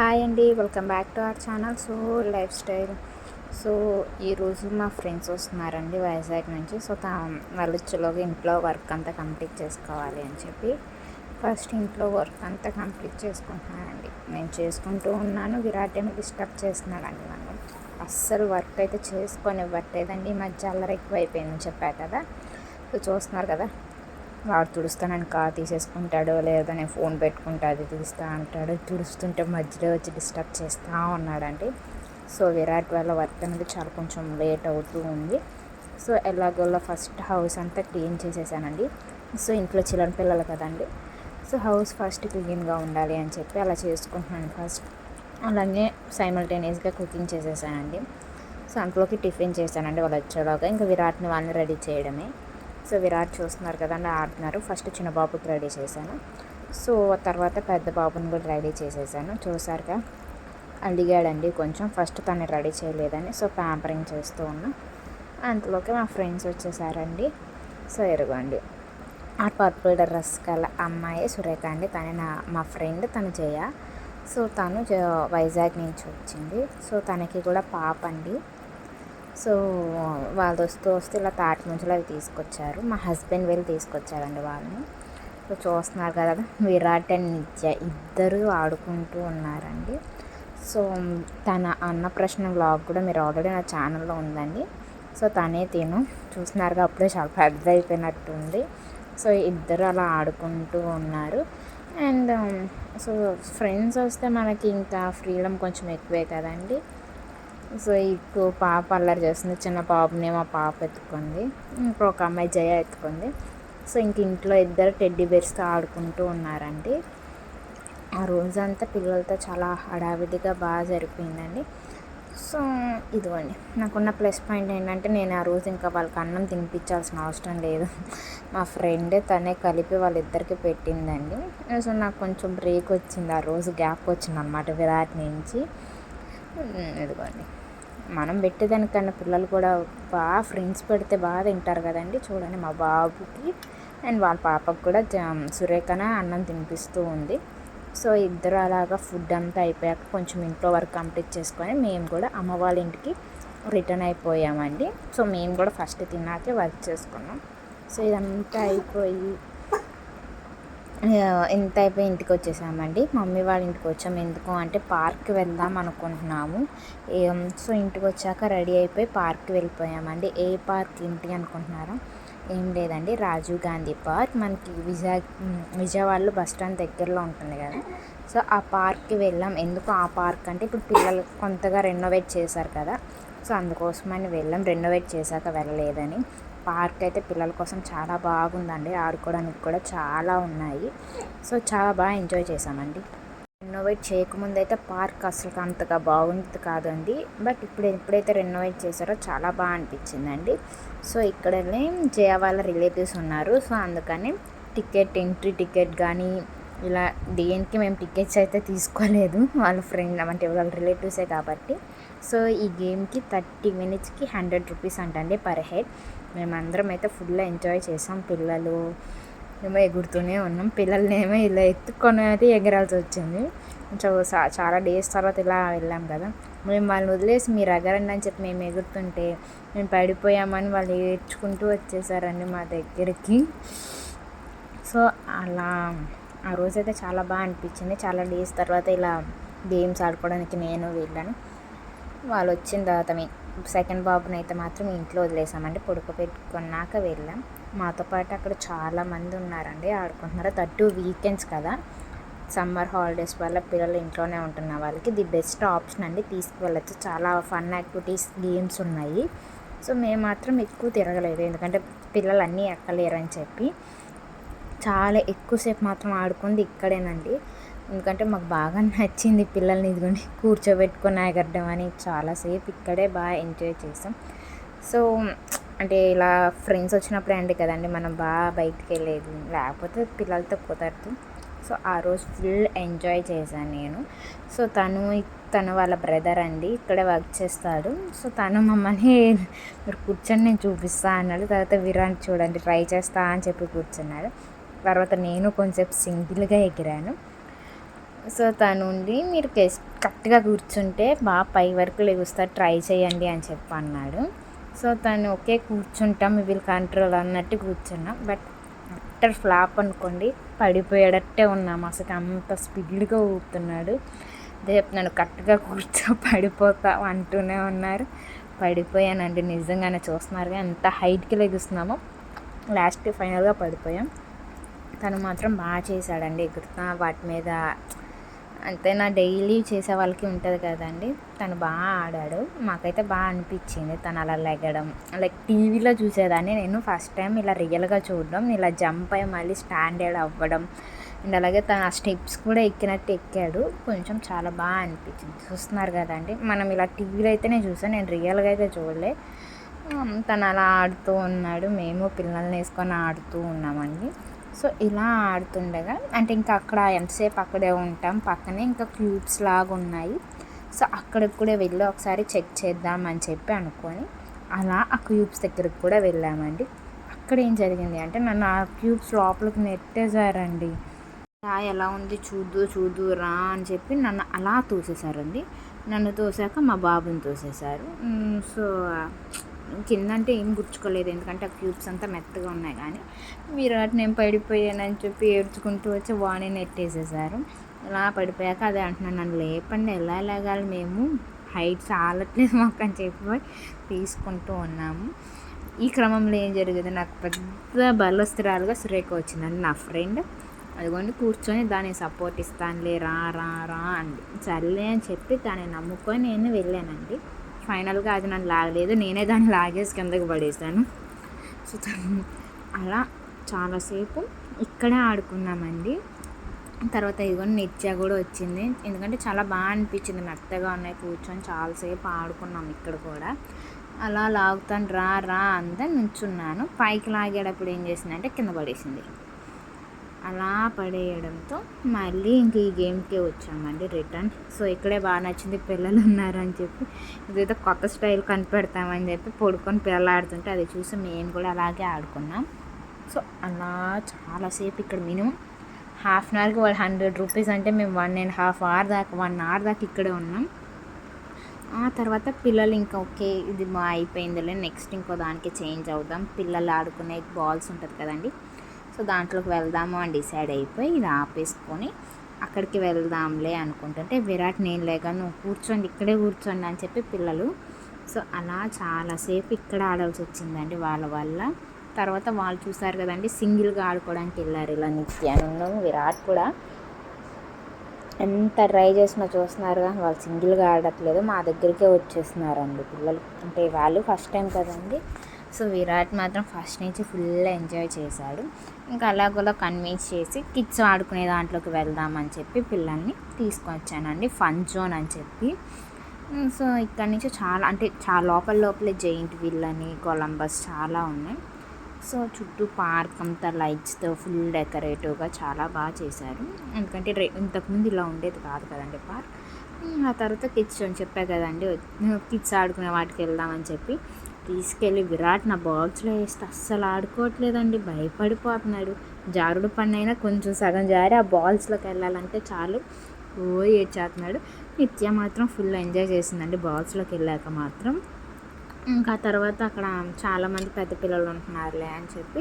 Hi అండి, welcome back to our channel. Life style. ఈరోజు మా ఫ్రెండ్స్ వస్తున్నారండి వైజాగ్ నుంచి. వాళ్ళు వచ్చేలోగా ఇంట్లో వర్క్ అంతా కంప్లీట్ చేసుకోవాలి అని చెప్పి ఫస్ట్ ఇంట్లో వర్క్ అంతా కంప్లీట్ చేసుకుంటున్నానండి. నేను చేసుకుంటూ ఉన్నాను, విరాట్ ఏమో డిస్టర్బ్ చేస్తున్నాడండి. నన్ను అస్సలు వర్క్ అయితే చేసుకొని ఇవ్వట్లేదండి. ఈ మధ్య అల్లరి ఎక్కువ అయిపోయిందని చెప్పా కదా. చూస్తున్నారు కదా, వాడు తుడుస్తానని కార్ తీసేసుకుంటాడో లేదా నేను ఫోన్ పెట్టుకుంటా అది తీస్తా అంటాడు. తుడుస్తుంటే మధ్యలో వచ్చి డిస్టర్బ్ చేస్తూ ఉన్నాడండి. విరాట్ వాళ్ళ వర్క్ అనేది చాలా కొంచెం లేట్ అవుతూ ఉంది. ఎలాగోలా ఫస్ట్ హౌస్ అంతా క్లీన్ చేసేసానండి. ఇంట్లో చిల్డ్రన్ పిల్లలు కదండి. హౌస్ ఫస్ట్ క్లీన్గా ఉండాలి అని చెప్పి అలా చేసుకుంటున్నాను ఫస్ట్. అలాగే సైమల్టేనియస్గా కుకింగ్ చేసేసానండి. అంట్లోకి టిఫిన్ చేశానండి వాళ్ళు వచ్చేలాగా. ఇంకా విరాట్ని వాళ్ళని రెడీ చేయడమే. విరాట్ చూస్తున్నారు కదండి, ఆడుతున్నారు. ఫస్ట్ చిన్న బాబుకి రెడీ చేశాను. తర్వాత పెద్ద బాబుని కూడా రెడీ చేసేసాను. చూసారుగా, అడిగాడండి కొంచెం, ఫస్ట్ తను రెడీ చేయలేదని. ప్యాంపరింగ్ చేస్తూ ఉన్నా. అంతలోకి మా ఫ్రెండ్స్ వచ్చేసారండి. ఎరుగండి, ఆ పర్పుల్ డ్రెస్ కల అమ్మాయి సురేఖ అండి. మా ఫ్రెండ్, తను జయ. తను వైజాగ్ నుంచి వచ్చింది. తనకి కూడా పాప అండి. వాళ్ళు వస్తూ ఇలా తాటి ముంజలు అవి తీసుకొచ్చారు. మా హస్బెండ్ వెళ్ళి తీసుకొచ్చారండి వాళ్ళని. చూస్తున్నారు కదా, విరాట్ అండ్ నిత్య ఇద్దరు ఆడుకుంటూ ఉన్నారండి. తన అన్నప్రశ్న వ్లాగ్ కూడా మీరు ఆల్రెడీ నా ఛానల్లో ఉందండి. తనే చూస్తున్నారుగా, అప్పుడే చాలా పెద్ద అయిపోయినట్టుంది. ఇద్దరు అలా ఆడుకుంటూ ఉన్నారు. అండ్ ఫ్రెండ్స్ వస్తే మనకి ఇంకా ఫ్రీడమ్ కొంచెం ఎక్కువే కదండి. ఇప్పుడు పాప అల్లరి చేస్తుంది. చిన్న పాపని మా పాప ఎత్తుకుంది, ఇంకొక అమ్మాయి జయ ఎత్తుకుంది. ఇంట్లో ఇద్దరు టెడ్డీ బేర్స్తో ఆడుకుంటూ ఉన్నారండి. ఆ రోజంతా పిల్లలతో చాలా హడావిడిగా బాగా జరిపోయిందండి. ఇదిగోండి, నాకున్న ప్లస్ పాయింట్ ఏంటంటే నేను ఆ రోజు ఇంకా వాళ్ళకి అన్నం తినిపించాల్సిన అవసరం లేదు. మా ఫ్రెండ్ తనే కలిపి వాళ్ళిద్దరికి పెట్టిందండి. నాకు కొంచెం బ్రేక్ వచ్చింది, ఆ రోజు గ్యాప్ వచ్చింది అన్నమాట విరాట్ నుంచి. ఇదిగోండి, మనం పెట్టేదానికన్నా పిల్లలు కూడా బాగా ఫ్రెండ్స్ పెడితే బాగా తింటారు కదండి. చూడండి, మా బాబుకి అండ్ వాళ్ళ పాపకు కూడా సురేఖన అన్నం తినిపిస్తూ ఉంది. ఇద్దరు అలాగా ఫుడ్ అంతా అయిపోయాక కొంచెం ఇంట్లో వర్క్ కంప్లీట్ చేసుకొని మేము కూడా అమ్మ వాళ్ళ ఇంటికి రిటర్న్ అయిపోయామండి. మేము కూడా ఫస్ట్ తిన్నాకే వర్క్ చేసుకున్నాం. ఇదంతా అయిపోయి ఇంటికి వచ్చేసామండి. మమ్మీ వాళ్ళ ఇంటికి వచ్చాము. ఎందుకు అంటే పార్క్కి వెళ్దాం అనుకుంటున్నాము. ఇంటికి వచ్చాక రెడీ అయిపోయి పార్క్కి వెళ్ళిపోయామండి. ఏ పార్క్ ఏంటి అనుకుంటున్నారా? ఏం లేదండి, రాజీవ్ గాంధీ పార్క్. మనకి విజయవాడలో బస్ స్టాండ్ దగ్గరలో ఉంటుంది కదా. ఆ పార్క్కి వెళ్ళాం. ఎందుకు ఆ పార్క్ అంటే ఇప్పుడు పిల్లలు కొంతగా రెనోవేట్ చేశారు కదా. అందుకోసమని వెళ్ళాం. రెనోవేట్ చేశాక వెళ్ళలేదని. పార్క్ అయితే పిల్లల కోసం చాలా బాగుందండి. ఆడుకోవడానికి కూడా చాలా ఉన్నాయి. చాలా బాగా ఎంజాయ్ చేసామండి. రెనోవేట్ చేయకముందు అయితే పార్క్ అసలు అంతగా బాగుంది కాదండి. బట్ ఎప్పుడైతే రెనోవేట్ చేశారో చాలా బాగా అనిపించిందండి. ఇక్కడనే జయ వాళ్ళ రిలేటివ్స్ ఉన్నారు. అందుకని ఎంట్రీ టికెట్ కానీ ఇలా దేనికి మేము టికెట్స్ అయితే తీసుకోలేదు. వాళ్ళ ఫ్రెండ్ అంటే వాళ్ళ రిలేటివ్సే కాబట్టి. ఈ గేమ్కి 30 minutesకి 100 rupees అంటండి పర్ హెడ్. మేమందరం అయితే ఫుల్ ఎంజాయ్ చేసాం. పిల్లలు ఏమో ఎగురుతూనే ఉన్నాం. పిల్లల్నేమో ఇలా ఎత్తుకొని అయితే ఎగరాల్సి వచ్చింది. చాలా డేస్ తర్వాత ఇలా వెళ్ళాం కదా. మేము వాళ్ళని వదిలేసి మీరు ఎగరండి అని చెప్పి మేము ఎగురుతుంటే మేము పడిపోయామని వాళ్ళు ఏడ్చుకుంటూ వచ్చేసారండి మా దగ్గరికి. అలా ఆ రోజైతే చాలా బాగా అనిపించింది. చాలా డేస్ తర్వాత ఇలా గేమ్స్ ఆడుకోవడానికి నేను వెళ్ళాను. వాళ్ళు వచ్చిన తర్వాత సెకండ్ బాబుని అయితే మాత్రం ఇంట్లో వదిలేసామండి. పడుకోబెట్టుకున్నాక వెళ్ళాం. మాతో పాటు అక్కడ చాలామంది ఉన్నారండి, ఆడుకుంటున్నారు. 2 వీకెండ్స్ కదా, సమ్మర్ హాలిడేస్ వల్ల పిల్లలు ఇంట్లోనే ఉంటున్న వాళ్ళకి ది బెస్ట్ ఆప్షన్ అండి. తీసుకువెళ్ళచ్చు. చాలా ఫన్ యాక్టివిటీస్, గేమ్స్ ఉన్నాయి. మేము మాత్రం ఎక్కువ తిరగలేదు, ఎందుకంటే పిల్లలు అన్నీ ఎక్కలేరని చెప్పి. చాలా ఎక్కువసేపు మాత్రం ఆడుకుంది ఇక్కడేనండి. ఎందుకంటే మాకు బాగా నచ్చింది పిల్లల్ని ఇదిగోండి కూర్చోబెట్టుకొని ఎగరడం అని. చాలాసేపు ఇక్కడే బాగా ఎంజాయ్ చేసాం. అంటే ఇలా ఫ్రెండ్స్ వచ్చినప్పుడే అండి కదండి మనం బాగా బయటికి వెళ్ళేది, లేకపోతే పిల్లలతో కుదరదు. ఆ రోజు ఫుల్ ఎంజాయ్ చేశాను నేను. తను వాళ్ళ బ్రదర్ అండి, ఇక్కడే వర్క్ చేస్తాడు. తను మమ్మల్ని మీరు కూర్చొని నేను చూపిస్తా అన్నాడు. తర్వాత విరాట్ చూడండి ట్రై చేస్తా అని చెప్పి కూర్చున్నాడు. తర్వాత నేను కొంచెంసేపు సింగిల్గా ఎగిరాను. తను ఉండి మీరు కరెక్ట్గా కూర్చుంటే బాగా పై వరకు లెగుస్తారు, ట్రై చేయండి అని చెప్పి అన్నాడు. సో తను ఓకే కూర్చుంటాం, విల్ కంట్రోల్ అన్నట్టు కూర్చున్నాం. బట్ అట్టర్ ఫ్లాప్ అనుకోండి, పడిపోయేటట్టే ఉన్నాము. అసలు అంత స్పీడ్గా ఊపుతున్నాడు. రేపు నన్ను కరెక్ట్గా పడిపోతా అంటూనే ఉన్నారు. పడిపోయానండి నిజంగానే. చూస్తున్నారుగా ఎంత హైట్కి లెగుస్తున్నామో, లాస్ట్ ఫైనల్గా పడిపోయాం. తను మాత్రం బాగా చేశాడండి, ఎగురుతా వాటి మీద. అంతేనా, డైలీ చేసే వాళ్ళకి ఉంటుంది కదండి. తను బాగా ఆడాడు, మాకైతే బాగా అనిపించింది తను అలా లెగడం. లైక్ టీవీలో చూసేదాన్ని నేను, ఫస్ట్ టైం ఇలా రియల్గా చూడడం, ఇలా జంప్ అయ్యి మళ్ళీ స్టాండర్డ్ అవ్వడం. అండ్ అలాగే తను ఆ స్టెప్స్ కూడా ఎక్కినట్టు ఎక్కాడు. కొంచెం చాలా బాగా అనిపించింది. చూస్తున్నారు కదండి, మనం ఇలా టీవీలో అయితేనే చూసాను, నేను రియల్గా అయితే చూడలే. తను అలా ఆడుతూ ఉన్నాడు, మేము పిల్లల్ని వేసుకొని ఆడుతూ ఉన్నామండి. సో ఇలా ఆడుతుండగా అంటే ఇంకా అక్కడ ఎంతసేపు అక్కడే ఉంటాం, పక్కనే ఇంకా క్యూబ్స్ లాగా ఉన్నాయి. సో అక్కడికి కూడా వెళ్ళి ఒకసారి చెక్ చేద్దామని చెప్పి అనుకొని అలా ఆ క్యూబ్స్ దగ్గరికి కూడా వెళ్ళామండి. అక్కడ ఏం జరిగింది అంటే నన్ను ఆ క్యూబ్స్ లోపలికి నెట్టేశారండి. ఎలా ఉంది చూదు రా అని చెప్పి నన్ను అలా తోసేశారండి. నన్ను తోసాక మా బాబుని తోసేశారు. సో కిందంటే ఏం గుర్చుకోలేదు, ఎందుకంటే ఆ క్యూబ్స్ అంతా మెత్తగా ఉన్నాయి. కానీ విరాట్ నేను పడిపోయానని చెప్పి ఏడ్చుకుంటూ వచ్చి వాణి నెట్టేసేసారు. ఇలా పడిపోయాక అదే అంటున్నాను, నన్ను లేపండి, ఎలా లేగాలి, మేము హైట్ చాలట్లేదు మాకు అని చెప్పి తీసుకుంటూ ఉన్నాము. ఈ క్రమంలో ఏం జరిగింది, నాకు పెద్ద బలస్తురాలుగా సురేఖ వచ్చిందండి, నా ఫ్రెండ్. అదిగోండి కూర్చొని దాన్ని సపోర్ట్ ఇస్తానులే, రా రా రా అండి. సర్లే అని చెప్పి దాన్ని నమ్ముకొని నేను వెళ్ళానండి. ఫైనల్గా అది నన్ను లాగలేదు, నేనే దాన్ని లాగేసి కిందకి పడేసాను. సో అలా చాలాసేపు ఇక్కడే ఆడుకున్నామండి. తర్వాత ఇదిగోండి నిత్య కూడా వచ్చింది, ఎందుకంటే చాలా బాగా అనిపించింది, మెత్తగా ఉన్నాయి, కూర్చొని చాలాసేపు ఆడుకున్నాం ఇక్కడ కూడా. అలా లాగుతాను రా రా అంతా నుంచున్నాను. పైకి లాగేటప్పుడు ఏం చేసిందంటే కింద పడేసింది. అలా పడేయడంతో మళ్ళీ ఇంక ఈ గేమ్కే వచ్చామండి రిటర్న్. సో ఇక్కడే బాగా నచ్చింది, పిల్లలు ఉన్నారని చెప్పి ఇదేదో కొత్త స్టైల్ కనిపెడతామని చెప్పి పడుకొని పిల్లలు ఆడుతుంటే అది చూసి మేము కూడా అలాగే ఆడుకున్నాం. సో అలా చాలాసేపు ఇక్కడ మినిమం హాఫ్ అన్ అవర్కి 100 రూపీస్ అంటే మేము 1.5 అవర్ దాకా 1 అవర్ దాకా ఇక్కడే ఉన్నాం. ఆ తర్వాత పిల్లలు ఇంకా ఓకే ఇది మా అయిపోయిందిలే, నెక్స్ట్ ఇంకో దానికి చేంజ్ అవుదాం, పిల్లలు ఆడుకునే బాల్స్ ఉంటుంది కదండి, సో దాంట్లోకి వెళ్దాము అని డిసైడ్ అయిపోయి ఇది ఆపేసుకొని అక్కడికి వెళ్దాంలే అనుకుంటుంటే విరాట్ నేను లేక నువ్వు కూర్చోండి, ఇక్కడే కూర్చోండి అని చెప్పి పిల్లలు. సో అలా చాలాసేపు ఇక్కడ ఆడాల్సి వచ్చిందండి వాళ్ళ వల్ల. తర్వాత వాళ్ళు చూసారు కదండి, సింగిల్గా ఆడుకోవడానికి వెళ్ళారు ఇలా నిత్యాను విరాట్ కూడా. ఎంత ట్రై చేసినా చూస్తున్నారుగా, వాళ్ళు సింగిల్గా ఆడట్లేదు, మా దగ్గరికే వచ్చేస్తున్నారండి పిల్లలు. అంటే వాళ్ళు ఫస్ట్ టైం కదండి. సో విరాట్ మాత్రం ఫస్ట్ నుంచి ఫుల్ ఎంజాయ్ చేశాడు. ఇంకా అలాగోలా కన్విన్స్ చేసి కిడ్స్ ఆడుకునే దాంట్లోకి వెళ్దామని చెప్పి పిల్లల్ని తీసుకొని వచ్చానండి, ఫన్ జోన్ అని చెప్పి. సో ఇక్కడ నుంచి చాలా లోపలే జైంట్ వీల్ అని, కొలంబస్ చాలా ఉన్నాయి. సో చుట్టూ పార్క్ అంతా లైట్స్తో ఫుల్ డెకరేటివ్గా చాలా బాగా చేశారు. ఎందుకంటే ఇంతకుముందు ఇలా ఉండేది కాదు కదండి పార్క్. ఆ తర్వాత కిడ్స్ అని చెప్పా కదండి, కిడ్స్ ఆడుకునే వాటికి వెళ్దామని చెప్పి తీసుకెళ్ళి విరాట్ నా బాక్స్లో వేస్తే అస్సలు ఆడుకోవట్లేదండి, భయపడిపోతున్నాడు. జారుడు పన్నైనా కొంచెం సగం జారి ఆ బాల్స్లోకి వెళ్ళాలంటే చాలు ఏడ్చేస్తున్నాడు. నిత్య మాత్రం ఫుల్ ఎంజాయ్ చేసిందండి బాల్స్లోకి వెళ్ళాక మాత్రం. ఇంకా తర్వాత అక్కడ చాలామంది పెద్ద పిల్లలు ఉంటున్నారులే అని చెప్పి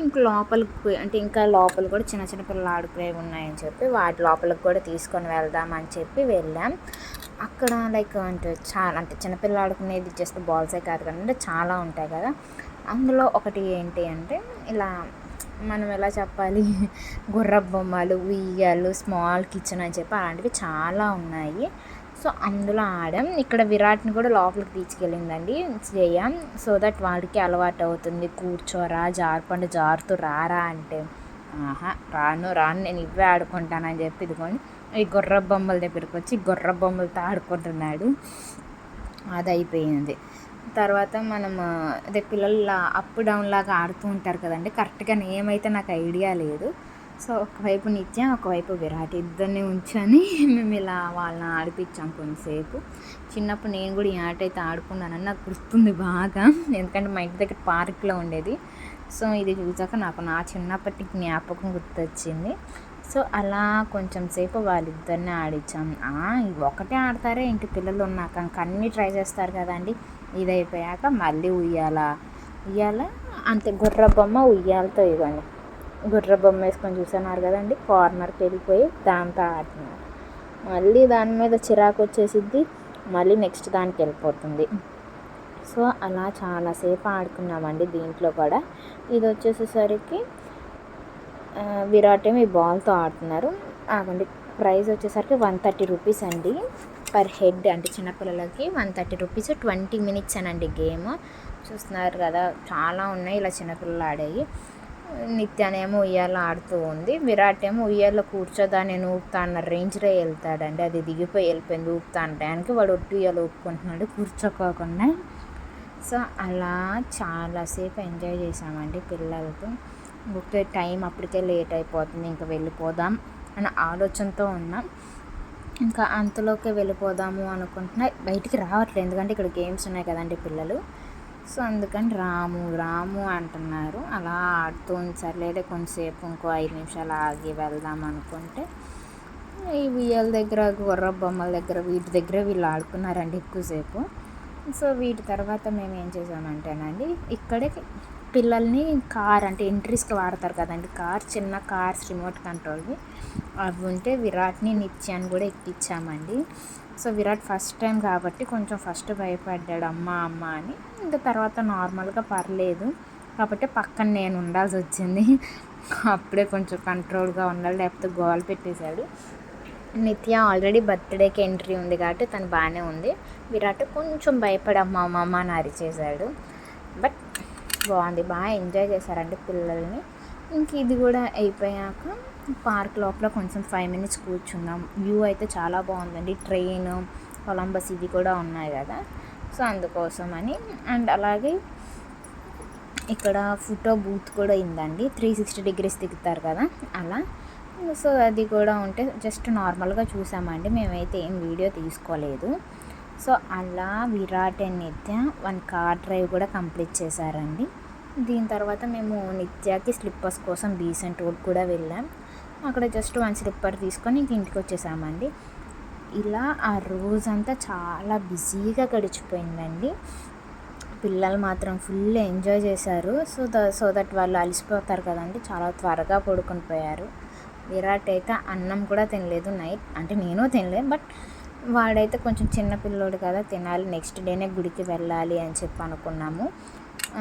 ఇంక లోపలికి అంటే ఇంకా లోపల కూడా చిన్న చిన్న పిల్లలు ఆడుకునేవి ఉన్నాయని చెప్పి వాటి లోపలికి కూడా తీసుకొని వెళ్దామని చెప్పి వెళ్ళాం. అక్కడ లైక్ అంటే చాలా అంటే చిన్నపిల్లలు ఆడుకునేది జస్ట్ బాల్సే కాదు కదంటే చాలా ఉంటాయి కదా. అందులో ఒకటి ఏంటి అంటే ఇలా మనం ఎలా చెప్పాలి, గుర్ర బొమ్మలు, ఉయ్యాలు, స్మాల్ కిచెన్ అని చెప్పి అలాంటివి చాలా ఉన్నాయి. సో అందులో ఆడాం. ఇక్కడ విరాట్ని కూడా లోపలికి తీసుకెళ్ళిందండి శ్రేయ, సో దట్ వాడికి అలవాటు అవుతుంది, కూర్చోరా జారుపండు జారుతూ రారా అంటే రాను నేను ఇవే ఆడుకుంటానని చెప్పి ఇదిగోండి ఈ గుర్ర బొమ్మల దగ్గరికి వచ్చి గుర్ర బొమ్మలతో ఆడుకుంటున్నాడు. అది అయిపోయింది. తర్వాత మనం అదే పిల్లలు అప్ డౌన్ లాగా ఆడుతూ ఉంటారు కదండి, కరెక్ట్గా ఏమైతే నాకు ఐడియా లేదు. సో ఒకవైపు నిత్య ఒకవైపు విరాట్ ఇద్దరిని ఉంచని మేము ఇలా వాళ్ళని ఆడిపించాం కొంతసేపు. చిన్నప్పుడు నేను కూడా ఈ ఆట అయితే ఆడుకున్నానని నాకు గుర్తుంది బాగా, ఎందుకంటే మా ఇంటి దగ్గర పార్క్లో ఉండేది. సో ఇది చూసాక నాకు నా చిన్నప్పటి జ్ఞాపకం గుర్తొచ్చింది. సో అలా కొంచెం సేపు వాళ్ళిద్దరిని ఆడించాం. ఒకటే ఆడతారే ఇంటి పిల్లలు ఉన్నాక ఇంక అన్నీ ట్రై చేస్తారు కదండి. ఇది అయిపోయాక మళ్ళీ ఉయ్యాల అంతే, గుర్ర బొమ్మ ఉయ్యాలతో ఇవ్వండి, గుర్ర బొమ్మ వేసుకొని చూస్తున్నారు కదండి, కార్నర్కి వెళ్ళిపోయి దాంతో ఆడుతున్నారు. మళ్ళీ దాని మీద చిరాకు వచ్చేసిద్ది, మళ్ళీ నెక్స్ట్ దానికి వెళ్ళిపోతుంది. సో అలా చాలాసేపు ఆడుకున్నామండి. దీంట్లో కూడా ఇది వచ్చేసేసరికి విరాట్ ఏమో ఈ బాల్తో ఆడుతున్నారు. ఆగండి, ప్రైస్ వచ్చేసరికి 130 రూపీస్ అండి పర్ హెడ్, అంటే చిన్నపిల్లలకి 130 రూపీస్, 20 మినిట్స్ అనండి గేమ్. చూస్తున్నారు కదా చాలా ఉన్నాయి ఇలా చిన్నపిల్లలు ఆడేవి. నిత్యానేమో ఉయ్యాల ఆడుతూ ఉంది, విరాట్ ఏమో ఉయ్యాల్లో కూర్చోదా నేను ఊపుతా అన్న రేంజ్లో వెళ్తాడండి. అది దిగిపోయి వెళ్ళిపోయింది ఊపుతా అనడానికి, వాడు ఒట్టు ఉయ్యాల ఊపుకుంటున్నాడు కూర్చోకోకుండా. సో అలా చాలాసేపు ఎంజాయ్ చేసామండి పిల్లలతో. ఓకే, టైం అప్పటికే లేట్ అయిపోతుంది, ఇంకా వెళ్ళిపోదాం అన్న ఆలోచనతో ఉన్నాం. ఇంకా అంతలోకే వెళ్ళిపోదాము అనుకుంటున్నా, బయటికి రావట్లేదు ఎందుకంటే ఇక్కడ గేమ్స్ ఉన్నాయి కదండి పిల్లలు. సో అందుకని రాము అంటున్నారు. అలా ఆడుతూ సర్లేదే కొంచెంసేపు ఇంకో 5 నిమిషాలు ఆగి వెళ్దాం అనుకుంటే ఈ ఉయ్యాల దగ్గర, గుర్ర బొమ్మల దగ్గర, వీటి దగ్గర వీళ్ళు ఆడుకున్నారండి ఎక్కువసేపు. సో వీటి తర్వాత మేము ఏం చేసామంటేనండి, ఇక్కడే పిల్లల్ని కార్ అంటే ఎంట్రీస్కి వాడతారు కదండి, చిన్న కార్స్ రిమోట్ కంట్రోల్వి అవి ఉంటే విరాట్ని నిత్యాన్ని కూడా ఎక్కించామండి. సో విరాట్ ఫస్ట్ టైం కాబట్టి కొంచెం ఫస్ట్ భయపడ్డాడు అమ్మ అని. ఇంకా తర్వాత నార్మల్గా పర్లేదు, కాబట్టి పక్కన నేను ఉండాల్సి వచ్చింది. అప్పుడే కొంచెం కంట్రోల్గా ఉండాలి, లేకపోతే గోల పెట్టేశాడు. నిత్య ఆల్రెడీ బర్త్డేకి ఎంట్రీ ఉంది కాబట్టి తను బాగానే ఉంది. విరాట్ కొంచెం భయపడి అమ్మ అని అరిచేశాడు. బట్ బాగుంది, బాగా ఎంజాయ్ చేశారండి పిల్లల్ని. ఇంక ఇది కూడా అయిపోయాక పార్క్ లోపల కొంచెం 5 మినిట్స్ కూర్చున్నాం. వ్యూ అయితే చాలా బాగుందండి, ట్రైన్, కొలంబస్ ఇవి కూడా ఉన్నాయి కదా. సో అందుకోసమని. అండ్ అలాగే ఇక్కడ ఫోటో బూత్ కూడా ఉందండి, 360 డిగ్రీస్ దిగుతారు కదా అలా. సో అది కూడా ఉంటే జస్ట్ నార్మల్గా చూసామండి, మేమైతే ఏం వీడియో తీసుకోలేదు. సో అలా విరాట్ అండ్ నిత్య 1 కార్ డ్రైవ్ కూడా కంప్లీట్ చేశారండి. దీని తర్వాత మేము నిత్యకి స్లిప్పర్స్ కోసం బీసెంట్ రోడ్ కూడా వెళ్ళాం. అక్కడ జస్ట్ 1 స్లిప్పర్ తీసుకొని ఇంటికి వచ్చేసామండి. ఇలా ఆ రోజంతా చాలా బిజీగా గడిచిపోయిందండి. పిల్లలు మాత్రం ఫుల్ ఎంజాయ్ చేశారు. సో దట్ వాళ్ళు అలసిపోతారు కదండి, చాలా త్వరగా పడుకొని పోయారు. విరాట్ అయితే అన్నం కూడా తినలేదు నైట్, అంటే నేను తినలేదు, బట్ వాడైతే కొంచెం చిన్న పిల్లోడు కదా తినాలి, నెక్స్ట్ డేనే గుడికి వెళ్ళాలి అని చెప్పి అనుకున్నాము.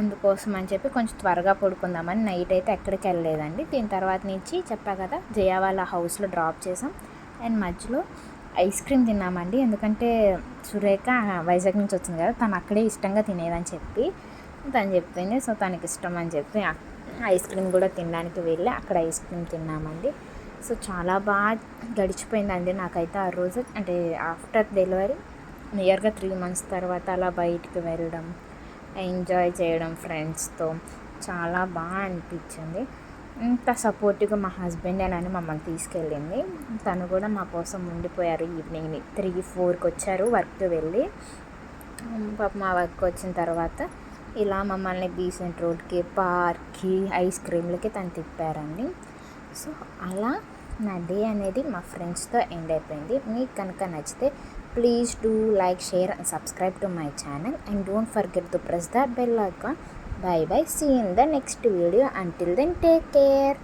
అందుకోసం అని చెప్పి కొంచెం త్వరగా పడుకుందామని నైట్ అయితే ఎక్కడికి వెళ్ళలేదండి. దీని తర్వాత నుంచి చెప్పా కదా జయ వాళ్ళ హౌస్లో డ్రాప్ చేసాం. అండ్ మధ్యలో ఐస్ క్రీమ్ తిన్నామండి, ఎందుకంటే సురేఖ వైజాగ్ నుంచి వచ్చింది కదా, తను అక్కడే ఇష్టంగా తినేదని చెప్పి తను చెప్పింది. సో తనకి ఇష్టం అని చెప్పి ఐస్ క్రీమ్ కూడా తినడానికి వెళ్ళి అక్కడ ఐస్ క్రీమ్ తిన్నామండి. సో చాలా బాగా గడిచిపోయిందండి నాకైతే ఆ రోజు. అంటే ఆఫ్టర్ డెలివరీ నియర్గా 3 మంత్స్ తర్వాత అలా బయటికి వెళ్ళడం, ఎంజాయ్ చేయడం ఫ్రెండ్స్తో చాలా బాగా అనిపించింది. ఇంత సపోర్టివ్గా మా హస్బెండ్ అని మమ్మల్ని తీసుకెళ్ళింది. తను కూడా మా కోసం ఉండిపోయారు. ఈవినింగ్ 3-4కి వచ్చారు వర్క్ వెళ్ళి. పాప మా వర్క్ వచ్చిన తర్వాత ఇలా మమ్మల్ని బీసెంట్ రోడ్కి, పార్క్కి, ఐస్ క్రీమ్లకి తను తిప్పారండి. సో అలా నా డే అనేది మా ఫ్రెండ్స్తో ఎండ్ అయిపోయింది. మీకు కనుక నచ్చితే please do like, share and subscribe to my channel and don't forget to press the bell icon. Bye bye, see you in the next video. Until then, take care.